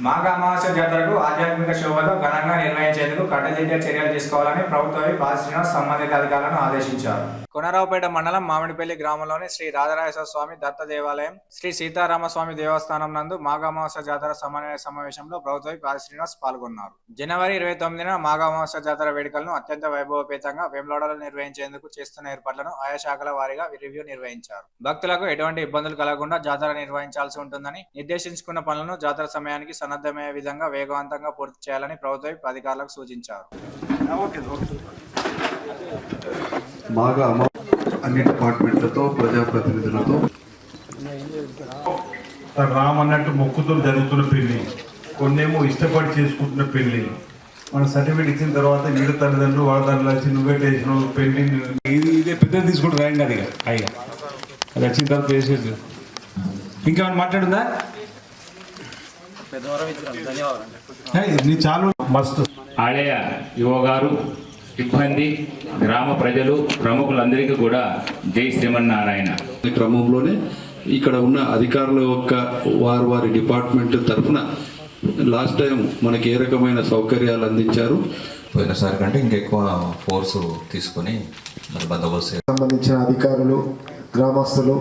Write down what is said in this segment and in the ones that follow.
మాఘ అమావాస్య జాతరకు ఆధ్యాత్మిక శోభతో ఘనంగా నిర్వహించేందుకు కట్టుదిట్ట చర్యలు తీసుకోవాలని ప్రభుత్వ బాల శ్రీనివాస్ సంబంధిత అధికారులను ఆదేశించారు. కొనరావుపేట మండలం మామిడిపల్లి గ్రామంలోని శ్రీ రాజరాజేశ్వర స్వామి దత్త దేవాలయం, శ్రీ సీతారామస్వామి దేవస్థానం నందు మాఘ అమావాస్య జాతర సమన్వయ సమావేశంలో ప్రభుత్వ బాల శ్రీనివాస్ పాల్గొన్నారు. జనవరి 29న మాఘ అమావాస్య జాతర వేడుకలను అత్యంత వైభవపేతంగా వేములవాడలో నిర్వహించేందుకు చేస్తున్న ఏర్పాట్లను ఆయా శాఖల వారీగా రివ్యూ నిర్వహించారు. భక్తులకు ఎటువంటి ఇబ్బందులు కలగకుండా జాతర నిర్వహించాల్సి ఉంటుందని, నిర్దేశించుకున్న పనులను జాతర సమయానికి సన్నద్ధమయ్యే విధంగా వేగవంతంగా పూర్తి చేయాలని ప్రభుత్వ అధికారులకు సూచించారు. అన్ని డిపార్ట్మెంట్లతో ప్రజాప్రతినిధులతో రామ్ అన్నట్టు మొక్కుతో జరుగుతున్న పెళ్లి, కొన్నేమో ఇష్టపడి చేసుకుంటున్న పెళ్లి. మన సర్టిఫికేట్ ఇచ్చిన తర్వాత వీళ్ళ తల్లిదండ్రులు వాళ్ళ తల్లి వచ్చి నువ్వే చేసిన పెళ్లి ఇదే పెద్దది తీసుకుంటూ రాయండి. అది అయ్యా అది వచ్చిన తర్వాత వేసేది. ఇంకేమైనా మాట్లాడుందా? చాలు మస్తు ఆలయ యువ గారు, సిబ్బంది, గ్రామ ప్రజలు, ప్రముఖులందరికీ కూడా జై శ్రీమన్నారాయణ. ఈ క్రమంలోనే ఇక్కడ ఉన్న అధికారుల యొక్క వారి డిపార్ట్మెంట్ తరఫున లాస్ట్ టైం మనకి ఏ రకమైన సౌకర్యాలు అందించారు, పోయినసారి కంటే ఇంకా ఎక్కువ ఫోర్సు తీసుకొని బందోబస్తు సంబంధించిన అధికారులు, గ్రామస్తులు,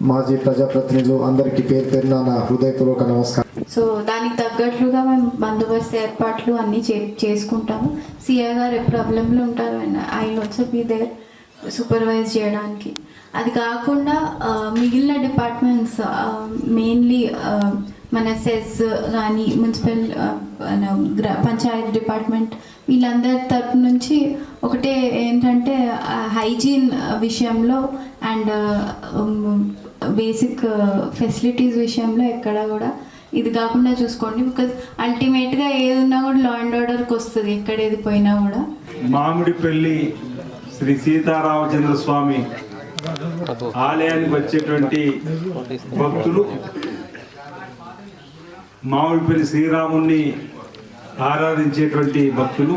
మాజీ ప్రజాప్రతినిధులు అందరికీ పేరు పేరున నా హృదయపూర్వక నమస్కారం. సో దానికి తగ్గట్లుగా మేము బందోబస్తు ఏర్పాట్లు అన్నీ చేసుకుంటాము. సిఐ గారు ఎప్పుడు ప్రాబ్లంలో ఉంటారు, ఆయన వచ్చి మీ దగ్గర సూపర్వైజ్ చేయడానికి. అది కాకుండా మిగిలిన డిపార్ట్మెంట్స్, మెయిన్లీ మన సెస్ కానీ మున్సిపల్ పంచాయతీ డిపార్ట్మెంట్, వీళ్ళందరి తరపు నుంచి ఒకటే ఏంటంటే హైజీన్ విషయంలో అండ్ బేసిక్ ఫెసిలిటీస్ విషయంలో ఎక్కడ కూడా ఇది కాకుండా చూసుకోండి. బికాజ్ అల్టిమేట్గా ఏది ఉన్నా కూడా లా అండ్ ఆర్డర్కి వస్తుంది, ఎక్కడ ఏది పోయినా కూడా. మామిడిపల్లి శ్రీ సీతారామచంద్ర స్వామి ఆలయానికి వచ్చేటువంటి భక్తులు, మామిడిపల్లి శ్రీరాముణ్ణి ఆరాధించేటువంటి భక్తులు,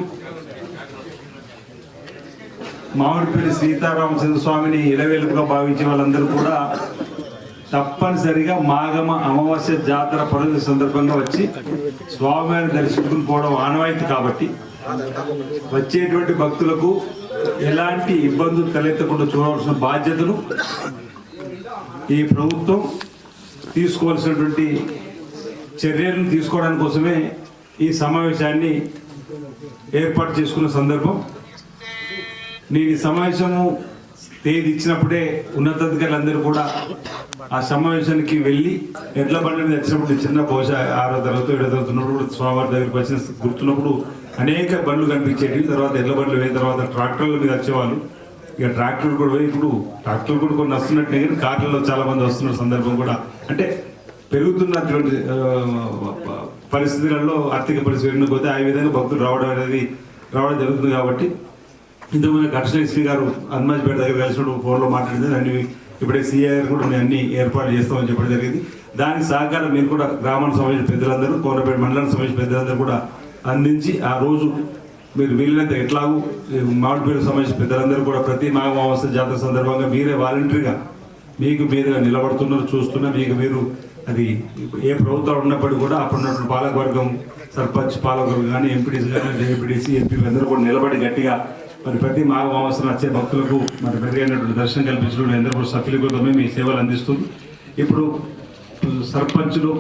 మామిడిపల్లి సీతారామచంద్ర స్వామిని ఇలవేలుపుగా భావించే వాళ్ళందరూ కూడా తప్పనిసరిగా మాఘమ అమావాస్య జాతర పరుగు సందర్భంగా వచ్చి స్వామివారిని దర్శించుకుని పోవడం ఆనవాయితీ కాబట్టి వచ్చేటువంటి భక్తులకు ఎలాంటి ఇబ్బందులు తలెత్తకుండా చూడవలసిన బాధ్యతను ఈ ప్రభుత్వం తీసుకోవాల్సినటువంటి చర్యలను తీసుకోవడానికి కోసమే ఈ సమావేశాన్ని ఏర్పాటు చేసుకున్న సందర్భం. నేను ఈ సమావేశము తేదీ ఇచ్చినప్పుడే ఉన్నతాధికారులందరూ కూడా ఆ సమావేశానికి వెళ్ళి ఎడ్ల బండి మీద వచ్చినప్పుడు చిన్న బహుశా 6వ తరగతి 7వ తరగతి ఉన్నప్పుడు స్వామివారి దగ్గరికి వచ్చిన గుర్తున్నప్పుడు అనేక బండ్లు కనిపించేవి. తర్వాత ఎడ్ల బండ్లు పోయిన తర్వాత ట్రాక్టర్ల మీద వచ్చేవాళ్ళు. ఇక ట్రాక్టర్లు కూడా పోయి ఇప్పుడు ట్రాక్టర్లు కూడా కొన్ని వస్తున్నట్టే, కానీ కార్లలో చాలా మంది వస్తున్న సందర్భం కూడా, అంటే పెరుగుతున్నటువంటి పరిస్థితులలో ఆర్థిక పరిస్థితి వెళ్ళిపోతే ఆ విధంగా భక్తులు రావడం జరుగుతుంది. కాబట్టి ఇంతకుముందు కృష్ణశ్రీ గారు హనుమాజ్పేట దగ్గర కలిసినప్పుడు ఫోన్లో మాట్లాడింది. అన్ని ఇప్పుడే సిఐ గారు కూడా మేము అన్ని ఏర్పాటు చేస్తామని చెప్పడం జరిగింది. దానికి సహకారం మీరు కూడా గ్రామానికి సంబంధించిన పెద్దలందరూ, కోనపేట మండలానికి సంబంధించిన పెద్దలందరూ కూడా అందించి ఆ రోజు మీరు వీళ్ళంతా ఎట్లాగూ మామిడిపేటకు సంబంధించిన పెద్దలందరూ కూడా ప్రతి మాఘ అమావాస్య జాతర సందర్భంగా మీరే వాలంటరీగా మీకు మీరుగా నిలబడుతున్నారు, చూస్తున్నా. మీకు మీరు అది ఏ ప్రభుత్వాలు ఉన్నప్పటికీ కూడా అప్పుడున్నటువంటి పాలకవర్గం, సర్పంచ్ పాలకవర్గం కానీ, ఎంపీటీసీ కానీ, జేపీటీసీ, ఎంపీ అందరూ కూడా నిలబడి గట్టిగా మరి ప్రతి మాఘ అమావాస్యను వచ్చే భక్తులకు మరి మెరుగైనటువంటి దర్శనం కల్పించడం అందరూ కూడా సఫలీకృతమే మీ సేవలు అందిస్తుంది. ఇప్పుడు సర్పంచులు